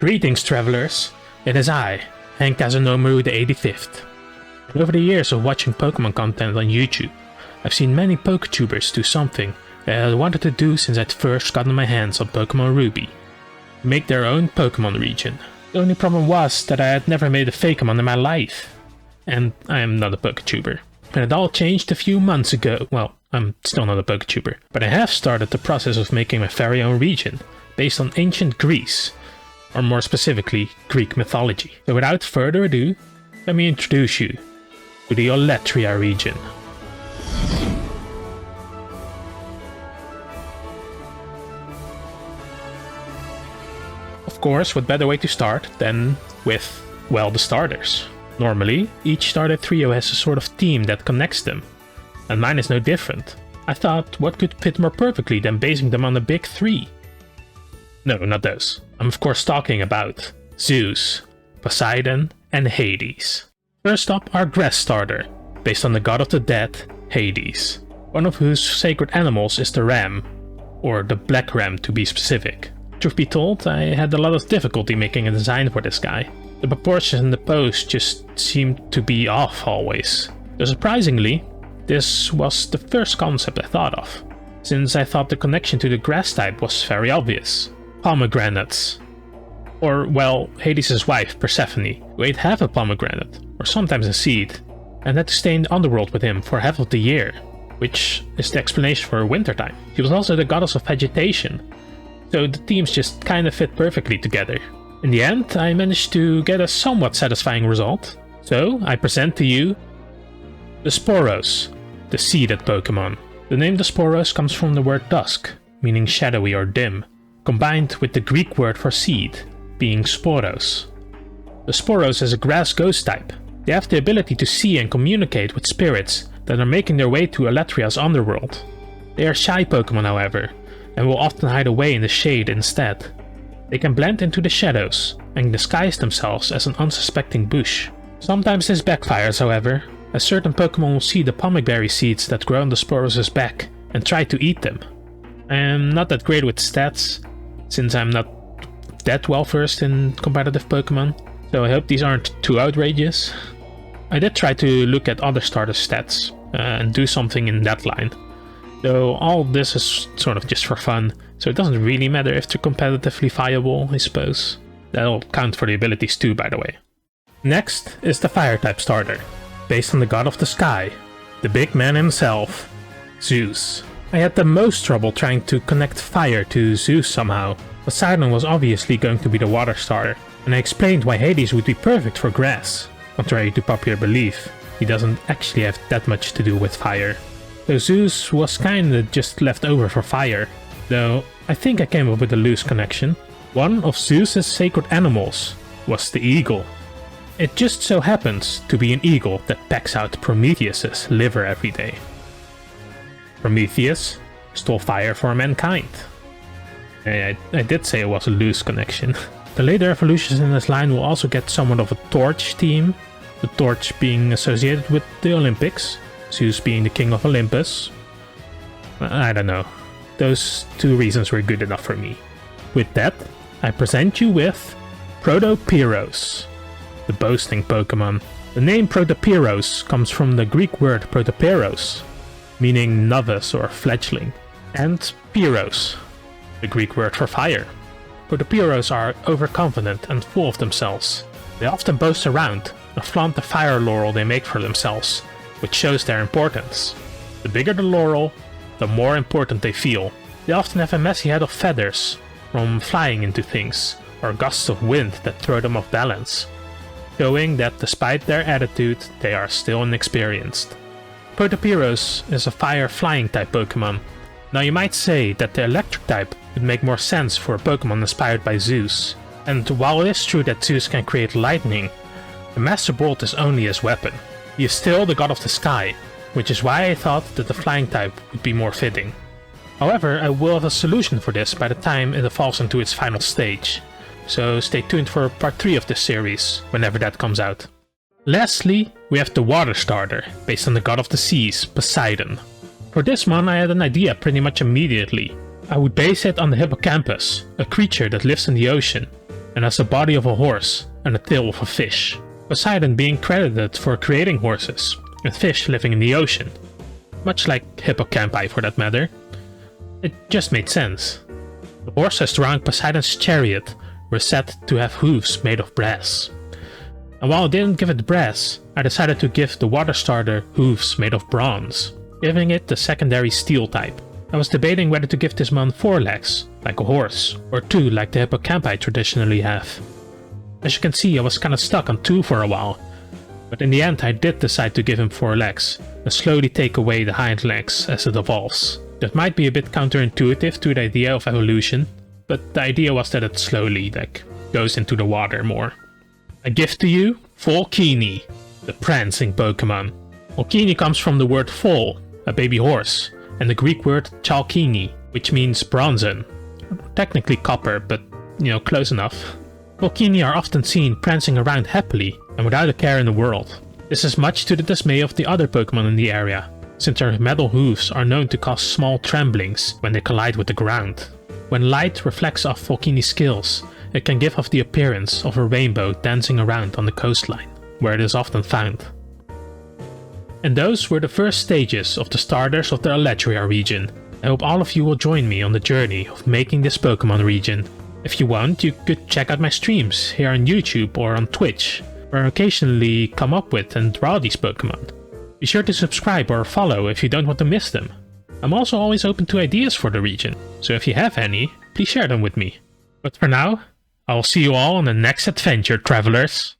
Greetings, travelers! It is I, Hank Casanomiru the 85th. And over the years of watching Pokemon content on YouTube, I've seen many Poketubers do something that I wanted to do since I'd first gotten my hands on Pokemon Ruby. Make their own Pokemon region. The only problem was that I had never made a Fakemon in my life. And I am not a Poketuber. And it all changed a few months ago. Well, I'm still not a Poketuber, but I have started the process of making my very own region, based on ancient Greece. Or more specifically, Greek mythology. So without further ado, let me introduce you to the Oletreia region. Of course, what better way to start than with, well, the starters. Normally, each starter trio has a sort of theme that connects them, and mine is no different. I thought, what could fit more perfectly than basing them on the big three? No, not those. I'm of course talking about Zeus, Poseidon, and Hades. First up, our grass starter, based on the god of the dead, Hades, one of whose sacred animals is the ram, or the black ram to be specific. Truth be told, I had a lot of difficulty making a design for this guy. The proportions in the pose just seemed to be off always. So surprisingly, this was the first concept I thought of, since I thought the connection to the grass type was very obvious. Pomegranates. Or, well, Hades' wife, Persephone, who ate half a pomegranate, or sometimes a seed, and had to stay in the underworld with him for half of the year, which is the explanation for wintertime. She was also the goddess of vegetation, so the themes just kinda fit perfectly together. In the end, I managed to get a somewhat satisfying result, so I present to you the Sporos, the seeded Pokemon. The name Sporos comes from the word dusk, meaning shadowy or dim, combined with the Greek word for seed, being Sporos. The Sporos is a grass ghost type. They have the ability to see and communicate with spirits that are making their way to Oletreia's underworld. They are shy Pokemon, however, and will often hide away in the shade instead. They can blend into the shadows and disguise themselves as an unsuspecting bush. Sometimes this backfires, however, as certain Pokemon will see the pomeberry seeds that grow on the Sporos' back and try to eat them. I am not that great with stats, since I'm not that well versed in competitive Pokemon, so I hope these aren't too outrageous. I did try to look at other starter stats and do something in that line, though all this is sort of just for fun, so it doesn't really matter if they're competitively viable, I suppose. That'll count for the abilities too, by the way. Next is the Fire-type starter, based on the god of the sky, the big man himself, Zeus. I had the most trouble trying to connect fire to Zeus somehow. Poseidon was obviously going to be the water starter, and I explained why Hades would be perfect for grass. Contrary to popular belief, he doesn't actually have that much to do with fire. So Zeus was kinda just left over for fire, though I think I came up with a loose connection. One of Zeus's sacred animals was the eagle. It just so happens to be an eagle that pecks out Prometheus's liver every day. Prometheus stole fire for mankind. I did say it was a loose connection. The later evolutions in this line will also get somewhat of a torch theme, the torch being associated with the Olympics, Zeus being the king of Olympus. I don't know, those two reasons were good enough for me. With that, I present you with Protopyros, the boasting Pokemon. The name Protopyros comes from the Greek word protopyros, meaning novice or fledgling, and pyros, the Greek word for fire. Protopyros are overconfident and full of themselves. They often boast around and flaunt the fire laurel they make for themselves, which shows their importance. The bigger the laurel, the more important they feel. They often have a messy head of feathers from flying into things, or gusts of wind that throw them off balance, showing that despite their attitude, they are still inexperienced. Protopyros is a fire flying type Pokemon. Now you might say that the electric type would make more sense for a Pokemon inspired by Zeus. And while it is true that Zeus can create lightning, the Master Bolt is only his weapon. He is still the god of the sky, which is why I thought that the flying type would be more fitting. However, I will have a solution for this by the time it evolves into its final stage, so stay tuned for part 3 of this series, whenever that comes out. Lastly, we have the water starter, based on the god of the seas, Poseidon. For this one I had an idea pretty much immediately. I would base it on the hippocampus, a creature that lives in the ocean. and has the body of a horse and the tail of a fish. Poseidon being credited for creating horses, and fish living in the ocean. Much like hippocampi for that matter. It just made sense. The horses around Poseidon's chariot were said to have hooves made of brass. And while I didn't give it brass, I decided to give the water starter hooves made of bronze, giving it the secondary steel type. I was debating whether to give this mon 4 legs, like a horse, or 2 like the hippocampi traditionally have. As you can see, I was kinda stuck on 2 for a while, but in the end I did decide to give him 4 legs, and slowly take away the hind legs as it evolves. That might be a bit counterintuitive to the idea of evolution, but the idea was that it slowly, goes into the water more. I give to you Volkini, the prancing Pokémon. Volkini comes from the word vol, a baby horse, and the Greek word chalkini, which means bronzen. Technically copper, but, close enough. Volkini are often seen prancing around happily and without a care in the world. This is much to the dismay of the other Pokémon in the area, since their metal hooves are known to cause small tremblings when they collide with the ground. When light reflects off Volkini's scales, it can give off the appearance of a rainbow dancing around on the coastline, where it is often found. And those were the first stages of the starters of the Oletreia region. I hope all of you will join me on the journey of making this Pokémon region. If you want, you could check out my streams here on YouTube or on Twitch, where I occasionally come up with and draw these Pokémon. Be sure to subscribe or follow if you don't want to miss them. I'm also always open to ideas for the region, so if you have any, please share them with me. But for now, I'll see you all on the next adventure, travelers!